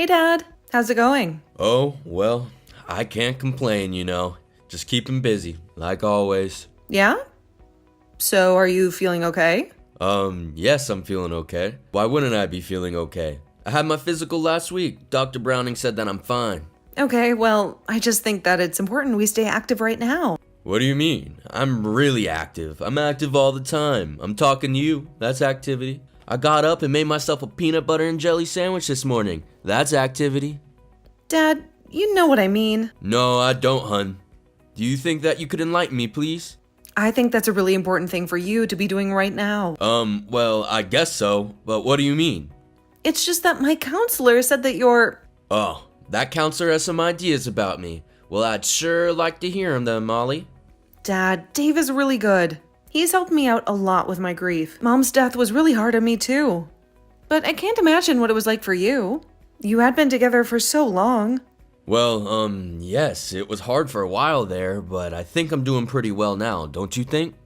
Hey, Dad. How's it going? Oh, well, I can't complain, Just keeping busy, like always. Yeah? So, are you feeling okay? Yes, I'm feeling okay. Why wouldn't I be feeling okay? I had my physical last week. Dr. Browning said that I'm fine. Okay, well, I just think that it's important we stay active right now. What do you mean? I'm really active. I'm active all the time. I'm talking to you. That's activity. I got up and made myself a peanut butter and jelly sandwich this morning. That's activity. Dad, you know what I mean. No, I don't, hun. Do you think that you could enlighten me, please? I think that's a really important thing for you to be doing right now. Well, I guess so, but what do you mean? It's just that my counselor said that you're... Oh, that counselor has some ideas about me. Well, I'd sure like to hear them, Molly. Dad, Dave is really good. He's helped me out a lot with my grief. Mom's death was really hard on me too. But I can't imagine what it was like for you. You had been together for so long. Well, yes, it was hard for a while there, but I think I'm doing pretty well now, don't you think?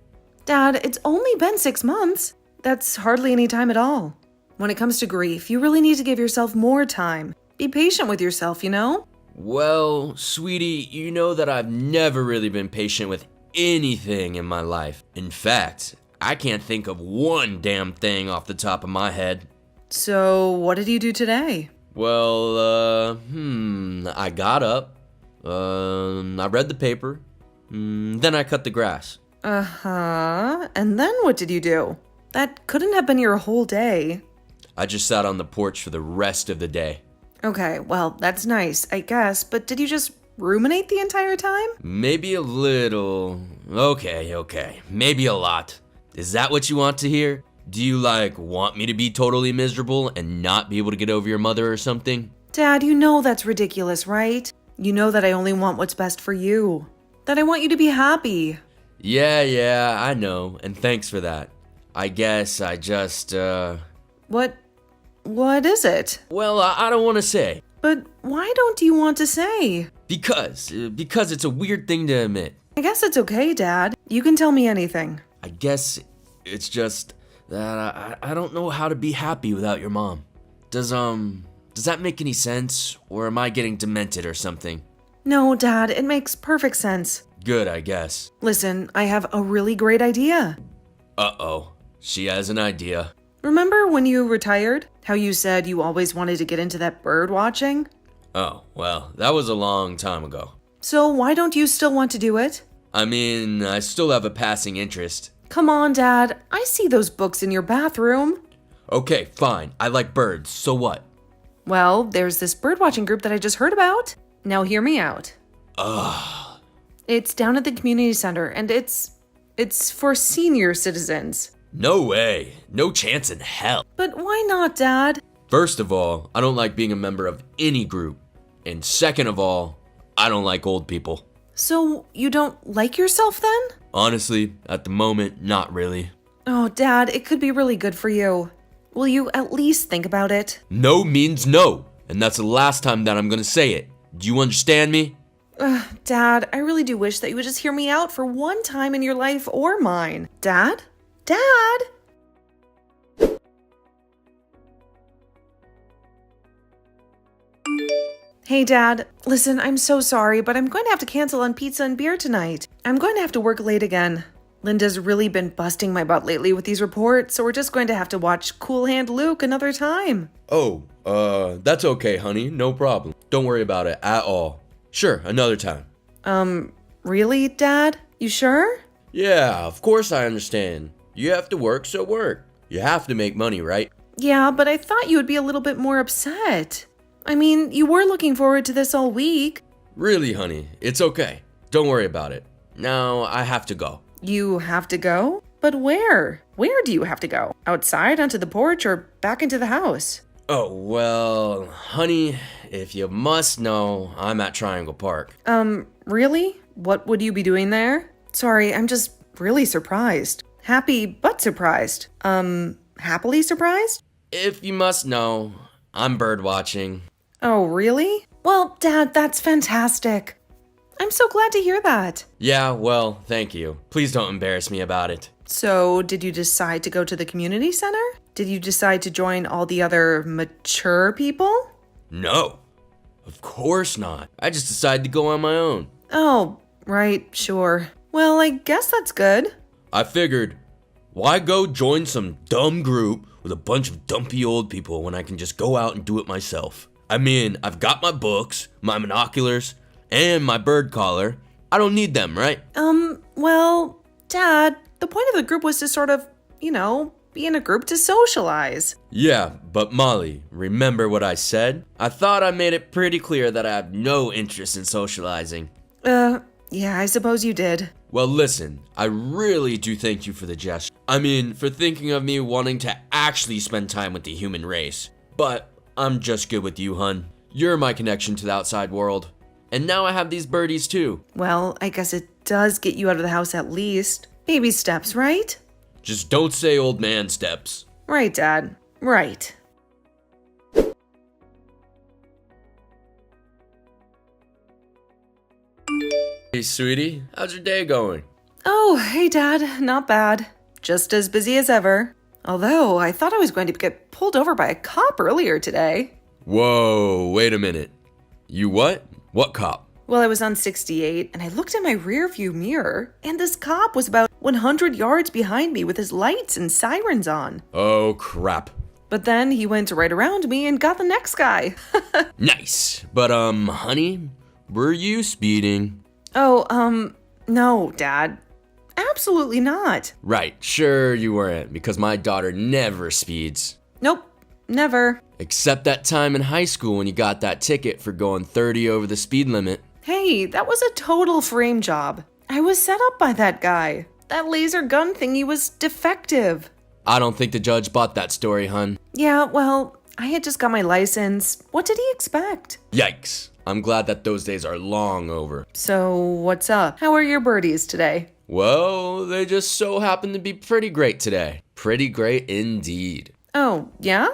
Dad, it's only been 6 months. That's hardly any time at all. When it comes to grief, you really need to give yourself more time. Be patient with yourself, you know? Well, sweetie, you know that I've never really been patient with anything in my life. In fact, I can't think of one damn thing off the top of my head. So, what did you do today? Well, I got up, I read the paper, then I cut the grass. Uh-huh. And then what did you do? That couldn't have been your whole day. I just sat on the porch for the rest of the day. Okay, well, that's nice, I guess, but did you just ruminate the entire time? Maybe a little. Okay. Maybe a lot. Is that what you want to hear? Do you, want me to be totally miserable and not be able to get over your mother or something? Dad, you know that's ridiculous, right? You know that I only want what's best for you. That I want you to be happy. Yeah, I know, and thanks for that. I guess I just, What is it? Well, I don't want to say. But why don't you want to say? Because it's a weird thing to admit. I guess it's okay, Dad. You can tell me anything. I guess it's just that I don't know how to be happy without your mom. Does that make any sense? Or am I getting demented or something? No, Dad, it makes perfect sense. Good, I guess. Listen, I have a really great idea. Uh-oh. She has an idea. Remember when you retired? How you said you always wanted to get into that bird watching? Oh, well, that was a long time ago. So why don't you still want to do it? I mean, I still have a passing interest. Come on, Dad. I see those books in your bathroom. Okay, fine. I like birds. So what? Well, there's this bird watching group that I just heard about. Now hear me out. Ugh. It's down at the community center, and it's for senior citizens. No way. No chance in hell. But why not, Dad? First of all, I don't like being a member of any group. And second of all, I don't like old people. So you don't like yourself then? Honestly, at the moment, not really. Oh, Dad, it could be really good for you. Will you at least think about it? No means no. And that's the last time that I'm gonna say it. Do you understand me? Dad, I really do wish that you would just hear me out for one time in your life or mine. Dad? Dad? Hey, Dad. Listen, I'm so sorry, but I'm going to have to cancel on pizza and beer tonight. I'm going to have to work late again. Linda's really been busting my butt lately with these reports, so we're just going to have to watch Cool Hand Luke another time. Oh, that's okay, honey. No problem. Don't worry about it at all. Sure, another time. Really, Dad? You sure? Yeah, of course I understand. You have to work, so work. You have to make money, right? Yeah, but I thought you would be a little bit more upset. I mean, you were looking forward to this all week. Really, honey, it's okay. Don't worry about it. Now, I have to go. You have to go? But where? Where do you have to go? Outside onto the porch or back into the house? Oh, well, honey, if you must know, I'm at Triangle Park. Really? What would you be doing there? Sorry, I'm just really surprised. Happy but surprised. Happily surprised? If you must know, I'm birdwatching. Oh, really? Well, Dad, that's fantastic. I'm so glad to hear that. Yeah, well, thank you. Please don't embarrass me about it. So, did you decide to go to the community center? Did you decide to join all the other mature people? No, of course not. I just decided to go on my own. Oh, right, sure. Well, I guess that's good. I figured, why go join some dumb group with a bunch of dumpy old people when I can just go out and do it myself? I mean, I've got my books, my binoculars, and my bird collar. I don't need them, right? Well, Dad, the point of the group was to sort of, be in a group to socialize. Yeah, but Molly, remember what I said? I thought I made it pretty clear that I have no interest in socializing. Yeah, I suppose you did. Well, listen, I really do thank you for the gesture. I mean, for thinking of me wanting to actually spend time with the human race. But I'm just good with you, hun. You're my connection to the outside world. And now I have these birdies too. Well, I guess it does get you out of the house at least. Baby steps, right? Just don't say old man steps. Right, Dad. Right. Hey, sweetie, how's your day going? Oh, hey, Dad. Not bad. Just as busy as ever. Although, I thought I was going to get pulled over by a cop earlier today. Whoa, wait a minute. You what? What cop? Well, I was on 68, and I looked in my rearview mirror, and this cop was about 100 yards behind me with his lights and sirens on. Oh, crap. But then he went right around me and got the next guy. Nice. But, honey, were you speeding? Oh, no, Dad. Absolutely not. Right, sure you weren't, because my daughter never speeds. Nope, never. Except that time in high school when you got that ticket for going 30 over the speed limit. Hey, that was a total frame job. I was set up by that guy. That laser gun thingy was defective. I don't think the judge bought that story, hun. Yeah, well, I had just got my license. What did he expect? Yikes. I'm glad that those days are long over. So, what's up? How are your birdies today? Well, they just so happen to be pretty great today. Pretty great indeed. Oh, yeah?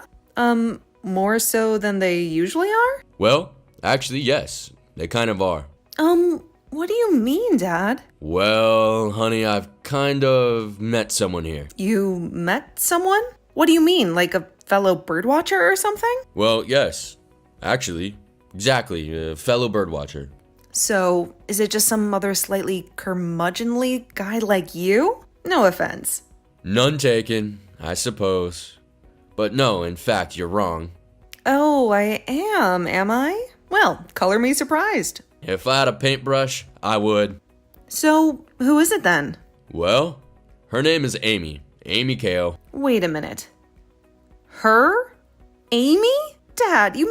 More so than they usually are? Well, actually, yes. They kind of are. What do you mean, Dad? Well, honey, I've kind of met someone here. You met someone? What do you mean, like a fellow birdwatcher or something? Well, yes. Actually, exactly, a fellow birdwatcher. So, is it just some other slightly curmudgeonly guy like you? No offense. None taken, I suppose. But no, in fact, you're wrong. Oh, I am I? Well, color me surprised. If I had a paintbrush, I would. So, who is it then? Well, her name is Amy. Amy Kao. Wait a minute. Her? Amy? Dad, you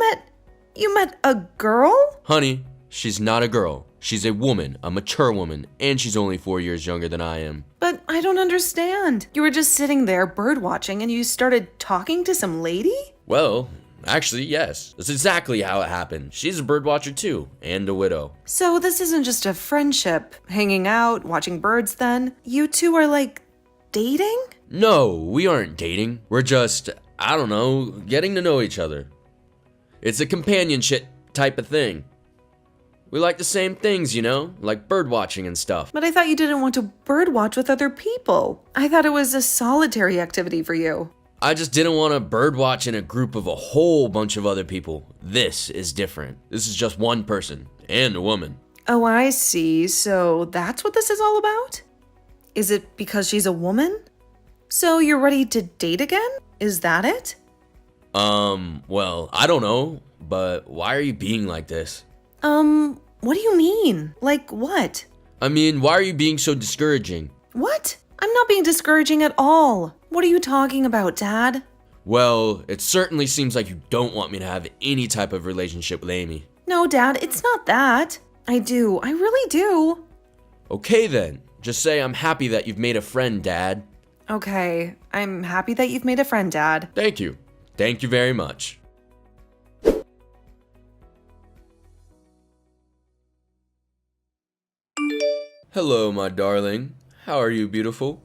met a girl? Honey, she's not a girl. She's a woman, a mature woman, and she's only 4 years younger than I am. But I don't understand. You were just sitting there bird watching and you started talking to some lady? Well, actually, yes. That's exactly how it happened. She's a birdwatcher too, and a widow. So this isn't just a friendship, hanging out, watching birds then? You two are like dating? No, we aren't dating. We're just, I don't know, getting to know each other. It's a companionship type of thing. We like the same things, like bird watching and stuff. But I thought you didn't want to bird watch with other people. I thought it was a solitary activity for you. I just didn't want to bird watch in a group of a whole bunch of other people. This is different. This is just one person and a woman. Oh, I see. So that's what this is all about? Is it because she's a woman? So you're ready to date again? Is that it? Well, I don't know, but why are you being like this? What do you mean? Like what? I mean, why are you being so discouraging? What? I'm not being discouraging at all. What are you talking about, Dad? Well, it certainly seems like you don't want me to have any type of relationship with Amy. No, Dad, it's not that. I do. I really do. Okay then. Just say I'm happy that you've made a friend, Dad. Okay, I'm happy that you've made a friend, Dad. Thank you. Thank you very much. Hello, my darling. How are you, beautiful?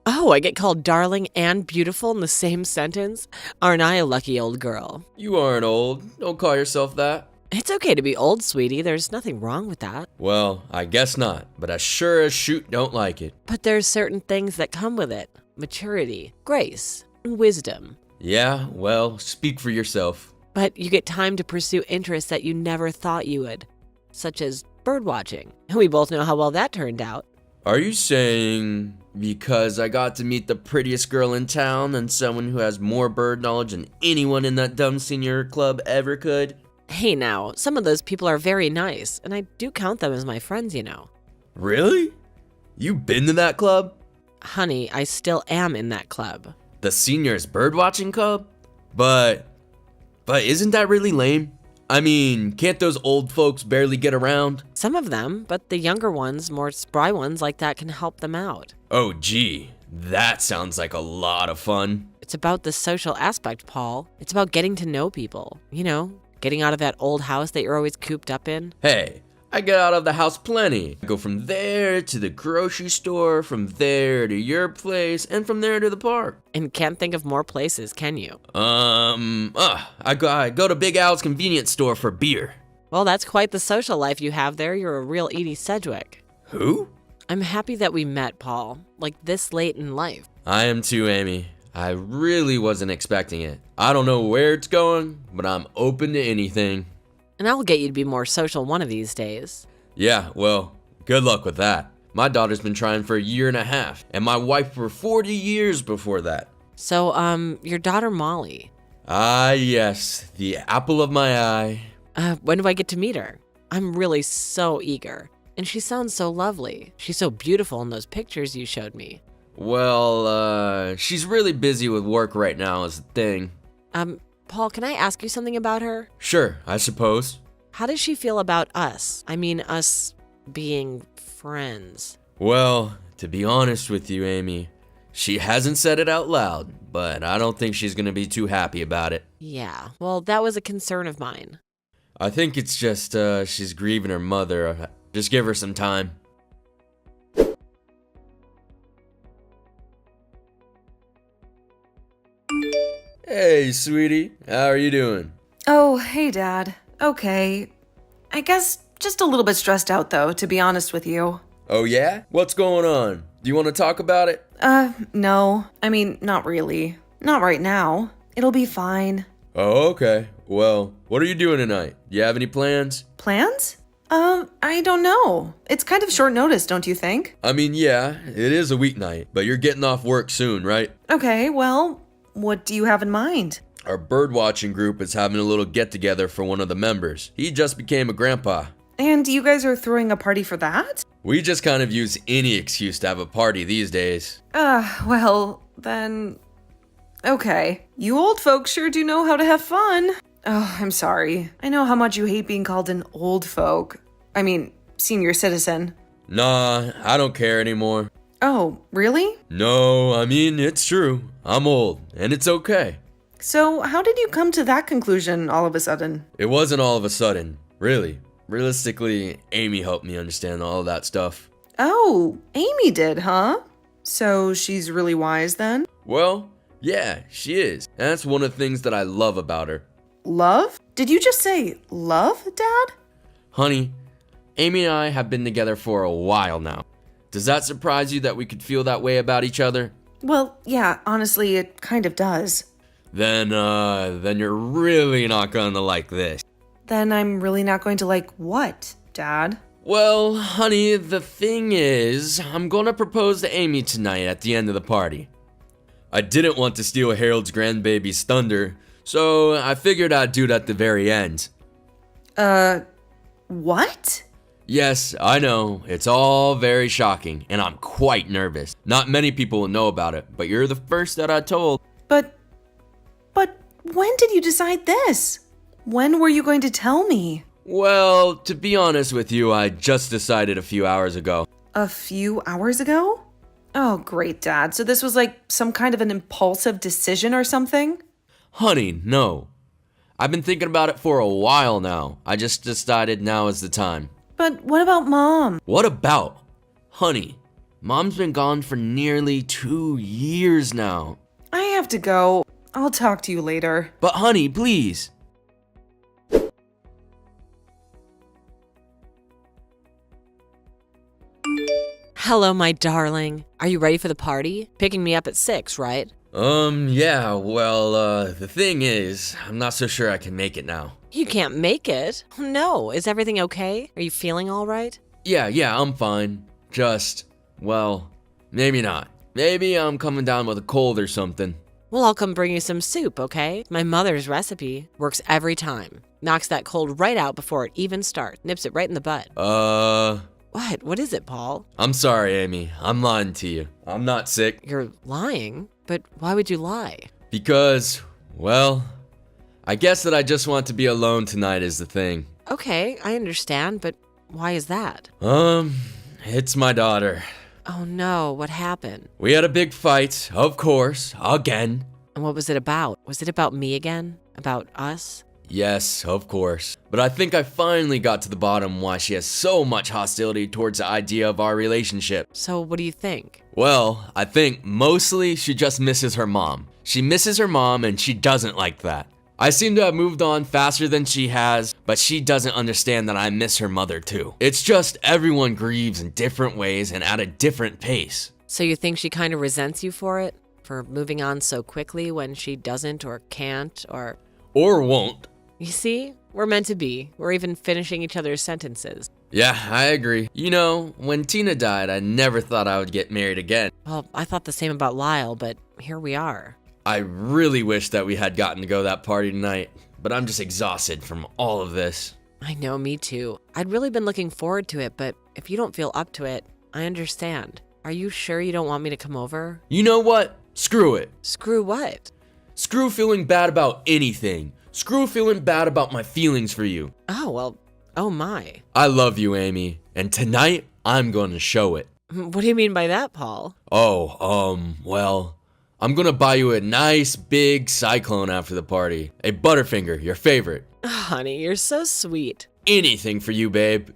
Oh, I get called darling and beautiful in the same sentence? Aren't I a lucky old girl? You aren't old. Don't call yourself that. It's okay to be old, sweetie. There's nothing wrong with that. Well, I guess not, but I sure as shoot don't like it. But there's certain things that come with it. Maturity, grace, and wisdom. Yeah, well, speak for yourself. But you get time to pursue interests that you never thought you would, such as birdwatching. We both know how well that turned out. Are you saying because I got to meet the prettiest girl in town and someone who has more bird knowledge than anyone in that dumb senior club ever could? Hey now, some of those people are very nice, and I do count them as my friends, you know. Really? You been to that club? Honey, I still am in that club. The seniors birdwatching club? But isn't that really lame? I mean, can't those old folks barely get around? Some of them, but the younger ones, more spry ones like that can help them out. Oh gee, that sounds like a lot of fun. It's about the social aspect, Paul. It's about getting to know people. You know, getting out of that old house that you're always cooped up in. Hey, I get out of the house plenty. I go from there to the grocery store, from there to your place, and from there to the park. And can't think of more places, can you? I go to Big Al's convenience store for beer. Well, that's quite the social life you have there. You're a real Edie Sedgwick. Who? I'm happy that we met, Paul, like this late in life. I am too, Amy. I really wasn't expecting it. I don't know where it's going, but I'm open to anything. And I'll get you to be more social one of these days. Yeah, well, good luck with that. My daughter's been trying for 1.5 years, and my wife for 40 years before that. So, your daughter Molly. Ah, yes, the apple of my eye. When do I get to meet her? I'm really so eager. And she sounds so lovely. She's so beautiful in those pictures you showed me. Well, she's really busy with work right now is the thing. Paul, can I ask you something about her? Sure, I suppose. How does she feel about us? I mean, us being friends. Well, to be honest with you, Amy, she hasn't said it out loud, but I don't think she's gonna be too happy about it. Yeah, well, that was a concern of mine. I think it's just, she's grieving her mother. Just give her some time. Hey, sweetie. How are you doing? Oh, hey, Dad. Okay. I guess just a little bit stressed out, though, to be honest with you. Oh, yeah? What's going on? Do you want to talk about it? No. I mean, not really. Not right now. It'll be fine. Oh, okay. Well, what are you doing tonight? Do you have any plans? Plans? I don't know. It's kind of short notice, don't you think? I mean, yeah, it is a weeknight, but you're getting off work soon, right? Okay, well, what do you have in mind? Our birdwatching group is having a little get-together for one of the members. He just became a grandpa. And you guys are throwing a party for that? We just kind of use any excuse to have a party these days. Well, then... Okay. You old folks sure do know how to have fun. Oh, I'm sorry. I know how much you hate being called an old folk. I mean, senior citizen. Nah, I don't care anymore. Oh, really? No, I mean, it's true. I'm old, and it's okay. So, how did you come to that conclusion all of a sudden? It wasn't all of a sudden, really. Realistically, Amy helped me understand all of that stuff. Oh, Amy did, huh? So, she's really wise then? Well, yeah, she is. And that's one of the things that I love about her. Love? Did you just say love, Dad? Honey, Amy and I have been together for a while now. Does that surprise you that we could feel that way about each other? Well, yeah, honestly, it kind of does. Then you're really not gonna like this. Then I'm really not going to like what, Dad? Well, honey, the thing is, I'm gonna propose to Amy tonight at the end of the party. I didn't want to steal Harold's grandbaby's thunder, so I figured I'd do it at the very end. What? Yes, I know, it's all very shocking, and I'm quite nervous. Not many people will know about it, but you're the first that I told. But when did you decide this? When were you going to tell me? Well, to be honest with you, I just decided a few hours ago. A few hours ago? Oh, great, Dad. So this was like some kind of an impulsive decision or something? Honey, no. I've been thinking about it for a while now. I just decided now is the time. But what about Mom? What about? Honey, Mom's been gone for nearly 2 years now. I have to go. I'll talk to you later. But honey, please. Hello, my darling. Are you ready for the party? Picking me up at 6, right? Yeah, well, the thing is, I'm not so sure I can make it now. You can't make it. No, is everything okay? Are you feeling all right? Yeah, I'm fine. Just, well, maybe not. Maybe I'm coming down with a cold or something. Well, I'll come bring you some soup, okay? My mother's recipe works every time. Knocks that cold right out before it even starts. Nips it right in the butt. What? What is it, Paul? I'm sorry, Amy. I'm lying to you. I'm not sick. You're lying? But why would you lie? Because, well, I guess that I just want to be alone tonight is the thing. Okay, I understand, but why is that? It's my daughter. Oh no, what happened? We had a big fight, of course, again. And what was it about? Was it about me again? About us? Yes, of course. But I think I finally got to the bottom why she has so much hostility towards the idea of our relationship. So what do you think? Well, I think mostly she just misses her mom. She misses her mom and she doesn't like that. I seem to have moved on faster than she has, but she doesn't understand that I miss her mother too. It's just everyone grieves in different ways and at a different pace. So you think she kind of resents you for it? For moving on so quickly when she doesn't or can't or won't. You see? We're meant to be. We're even finishing each other's sentences. Yeah, I agree. You know, when Tina died, I never thought I would get married again. Well, I thought the same about Lyle, but here we are. I really wish that we had gotten to go to that party tonight, but I'm just exhausted from all of this. I know, me too. I'd really been looking forward to it, but if you don't feel up to it, I understand. Are you sure you don't want me to come over? You know what? Screw it. Screw what? Screw feeling bad about anything. Screw feeling bad about my feelings for you. Oh, well, oh my. I love you, Amy, and tonight I'm going to show it. What do you mean by that, Paul? Well, I'm gonna buy you a nice big cyclone after the party. A Butterfinger, your favorite. Oh, honey, you're so sweet. Anything for you, babe.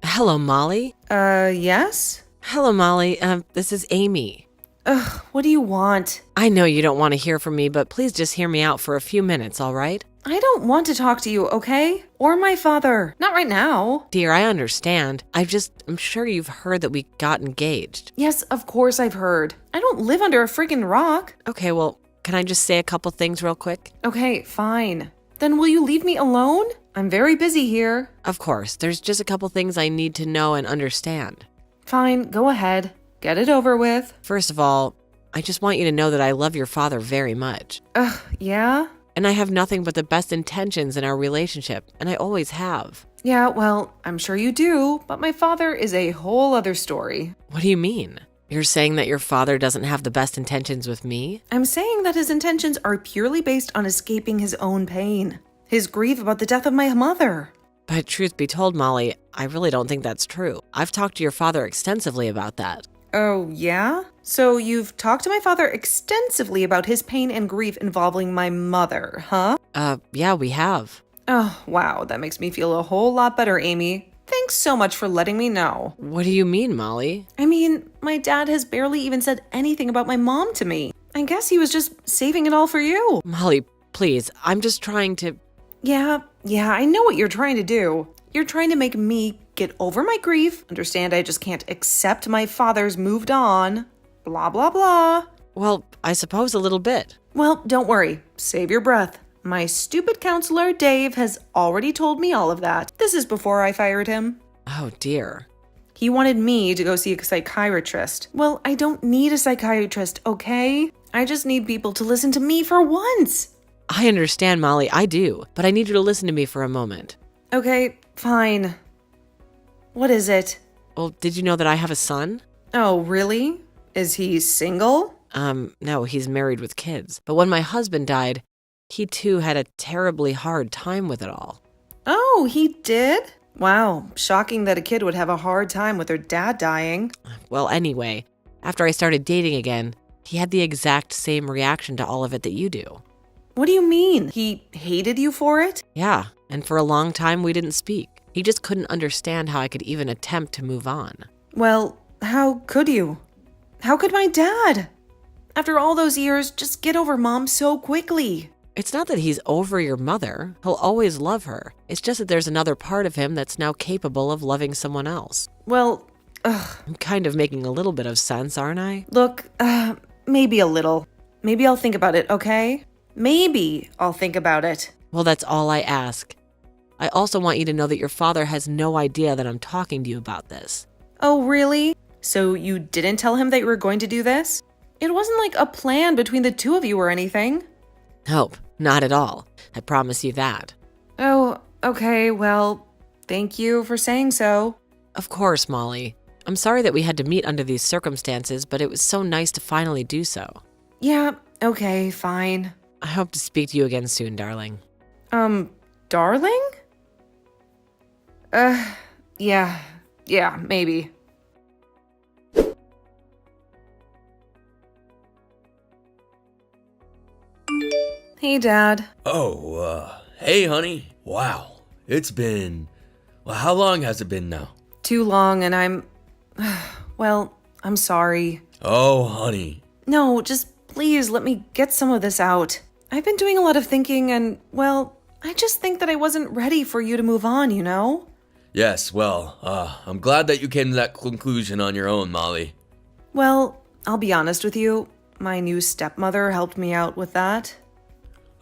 Hello, Molly. Yes? Hello, Molly. This is Amy. Ugh, what do you want? I know you don't want to hear from me, but please just hear me out for a few minutes, all right? I don't want to talk to you, okay? Or my father. Not right now. Dear, I understand. I'm sure you've heard that we got engaged. Yes, of course I've heard. I don't live under a freaking rock. Okay, well, can I just say a couple things real quick? Okay, fine. Then will you leave me alone? I'm very busy here. Of course, there's just a couple things I need to know and understand. Fine, go ahead. Get it over with. First of all, I just want you to know that I love your father very much. Ugh, yeah? And I have nothing but the best intentions in our relationship, and I always have. Yeah, well, I'm sure you do, but my father is a whole other story. What do you mean? You're saying that your father doesn't have the best intentions with me? I'm saying that his intentions are purely based on escaping his own pain. His grief about the death of my mother. But truth be told, Molly, I really don't think that's true. I've talked to your father extensively about that. Oh, yeah? So you've talked to my father extensively about his pain and grief involving my mother, huh? Yeah, we have. Oh, wow, that makes me feel a whole lot better, Amy. Thanks so much for letting me know. What do you mean, Molly? I mean, my dad has barely even said anything about my mom to me. I guess he was just saving it all for you. Molly, please, I'm just trying to... Yeah, I know what you're trying to do. You're trying to make me get over my grief, understand I just can't accept my father's moved on, blah, blah, blah. Well, I suppose a little bit. Well, don't worry. Save your breath. My stupid counselor, Dave, has already told me all of that. This is before I fired him. Oh, dear. He wanted me to go see a psychiatrist. Well, I don't need a psychiatrist, okay? I just need people to listen to me for once. I understand, Molly, I do. But I need you to listen to me for a moment. Okay, fine. What is it? Well, did you know that I have a son? Oh, really? Is he single? No, he's married with kids. But when my husband died, he too had a terribly hard time with it all. Oh, he did? Wow, shocking that a kid would have a hard time with their dad dying. Well, anyway, after I started dating again, he had the exact same reaction to all of it that you do. What do you mean? He hated you for it? Yeah, and for a long time we didn't speak. He just couldn't understand how I could even attempt to move on. Well, how could you? How could my dad? After all those years, just get over mom so quickly. It's not that he's over your mother. He'll always love her. It's just that there's another part of him that's now capable of loving someone else. Well, I'm kind of making a little bit of sense, aren't I? look, maybe a little. Maybe I'll think about it, okay? Maybe I'll think about it. Well, that's all I ask. I also want you to know that your father has no idea that I'm talking to you about this. Oh, really? So you didn't tell him that you were going to do this? It wasn't like a plan between the two of you or anything. Nope, not at all. I promise you that. Oh, okay, well, thank you for saying so. Of course, Molly. I'm sorry that we had to meet under these circumstances, but it was so nice to finally do so. Yeah, okay, fine. I hope to speak to you again soon, darling. Darling? Yeah, maybe. Hey, Dad. Oh, hey, honey. Wow. It's been. Well, how long has it been now? Too long, and I'm. Well, I'm sorry. Oh, honey. No, just please let me get some of this out. I've been doing a lot of thinking, and, well, I just think that I wasn't ready for you to move on, you know? Yes, well, I'm glad that you came to that conclusion on your own, Molly. Well, I'll be honest with you. My new stepmother helped me out with that.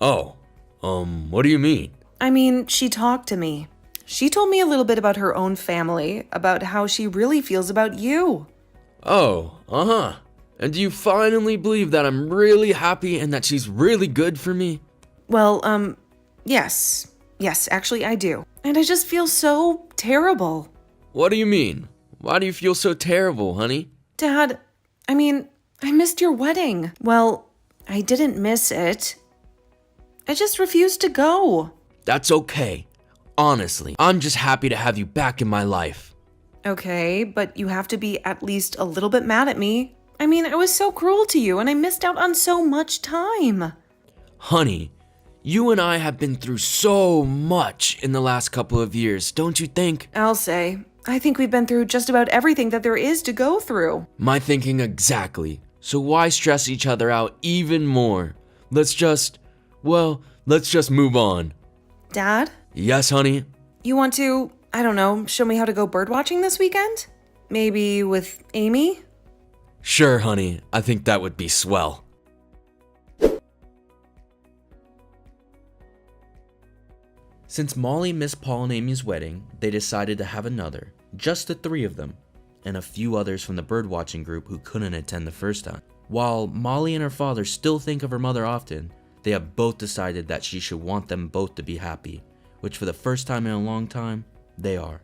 Oh, what do you mean? I mean, she talked to me. She told me a little bit about her own family, about how she really feels about you. Oh, uh-huh. And do you finally believe that I'm really happy and that she's really good for me? Well, yes. Yes, actually, I do. And I just feel so terrible. What do you mean? Why do you feel so terrible, honey? Dad, I mean, I missed your wedding. Well, I didn't miss it. I just refused to go. That's okay. Honestly, I'm just happy to have you back in my life. Okay, but you have to be at least a little bit mad at me. I mean, I was so cruel to you and I missed out on so much time. Honey, you and I have been through so much in the last couple of years, don't you think? I'll say, I think we've been through just about everything that there is to go through. My thinking exactly. So why stress each other out even more? Let's just move on. Dad, Yes, honey? you want to, I don't know, show me how to go birdwatching this weekend? Maybe with Amy? Sure, honey. I think that would be swell. Since Molly missed Paul and Amy's wedding, they decided to have another, just the three of them, and a few others from the birdwatching group who couldn't attend the first time. While Molly and her father still think of her mother often, they have both decided that she should want them both to be happy, which for the first time in a long time, they are.